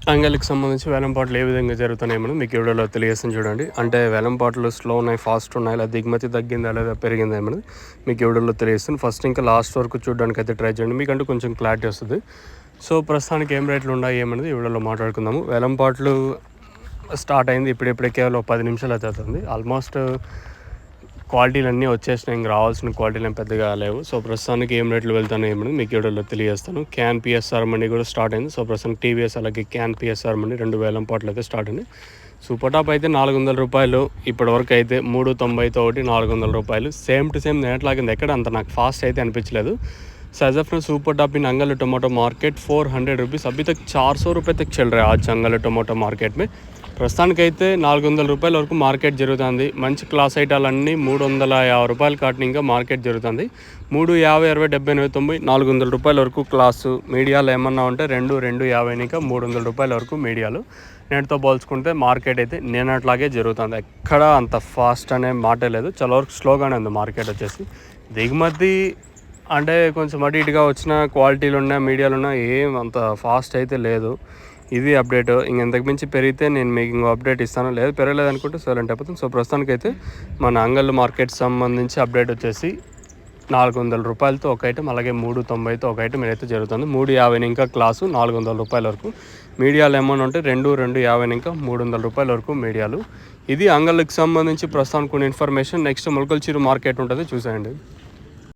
అంగళ్ళకి సంబంధించి వేలంపాట్లు ఏ విధంగా జరుగుతున్నాయేమో మీకు వీడియోలో తెలియజేస్తాను చూడండి. అంటే వేలంపాట్లు స్లో ఉన్నాయి, ఫాస్ట్ ఉన్నాయి, లేదా దిగుమతి తగ్గిందా లేదా పెరిగిందా ఏమని మీకు వీడియోలో తెలియజేస్తాను. ఫస్ట్ ఇంకా లాస్ట్ వరకు చూడడానికి అయితే ట్రై చేయండి, మీకంటూ కొంచెం క్లారిటీ వస్తుంది. సో ప్రస్తుతానికి ఏం రేట్లు ఉన్నాయి ఏమనేది ఈ వీడియోలో మాట్లాడుకుందాము. వేలంపాట్లు స్టార్ట్ అయింది ఇప్పుడిప్పుడే, కేవలం 10 నిమిషాలు అయితే అవుతుంది. ఆల్మోస్ట్ క్వాలిటీలు అన్నీ వచ్చేసినాయి, ఇంక రావాల్సిన క్వాలిటీలు ఏం పెద్దగా లేవు. సో ప్రస్తుతానికి ఏం రేట్లు వెళ్తానో ఏమని మీకు వీడియోలో తెలియజేస్తాను. క్యాన్ పిఎస్ఆర్ మండి కూడా స్టార్ట్ అయింది. సో ప్రస్తుతానికి టీవీఎస్ అలాగే క్యాన్ పిఎస్ఆర్ మండి 2 వేలంపాట్లు అయితే స్టార్ట్ అయింది. సూపర్ టాప్ అయితే 400 రూపాయలు, ఇప్పటివరకు అయితే 390తో ఒకటి 400 రూపాయలు. సేమ్ టు సేమ్ నేట్లాగింది, ఎక్కడ అంత నాకు ఫాస్ట్ అయితే అనిపించలేదు. सैजफ super top in अंगल tomato market 400 rupees, अभी तक 400 रुपये तक चल रहा है आज अंगल टोमेटो मार्केट में. ప్రస్తుతానికైతే 400 రూపాయల వరకు మార్కెట్ జరుగుతుంది. మంచి క్లాస్ ఐటాలన్నీ 350 రూపాయలు కాటిన ఇంకా మార్కెట్ జరుగుతుంది. 350, 60, 70, 80, 90, 400 రూపాయల వరకు క్లాసు. మీడియాలో ఏమన్నా ఉంటే 250 ఇంకా 300 రూపాయల వరకు మీడియాలు. నేటితో పోల్చుకుంటే మార్కెట్ అయితే నేనట్లాగే జరుగుతుంది, ఎక్కడ అంత ఫాస్ట్ అనే మాటే లేదు. చాలా వరకు స్లోగానే ఉంది మార్కెట్ వచ్చేసి. దిగుమతి అంటే కొంచెం అటు ఇటుగా వచ్చిన క్వాలిటీలు ఉన్నాయి, మీడియాలు ఉన్నాయి, ఏం అంత ఫాస్ట్ అయితే లేదు. ఇది అప్డేట్. ఇంకెంతకు మించి పెరిగితే నేను మీకు ఇంకో అప్డేట్ ఇస్తాను, లేదు పెరగలేదు అనుకుంటే సైలెంట్ అయిపోతుంది. సో ప్రస్తుతానికైతే మన అంగళ్ళు మార్కెట్ సంబంధించి అప్డేట్ వచ్చేసి 400 రూపాయలతో ఒక ఐటమ్, అలాగే 390తో ఒక ఐటమ్ అయితే జరుగుతుంది. 350 ఇంకా క్లాసు 400 రూపాయల వరకు. మీడియాలు ఏమన్నా ఉంటే 250 ఇంకా 300 రూపాయల వరకు మీడియాలు. ఇది అంగళ్ళకి సంబంధించి ప్రస్తుతానికి కొన్ని ఇన్ఫర్మేషన్. నెక్స్ట్ మొలకల్చూరు మార్కెట్ ఉంటుంది, చూసేయండి.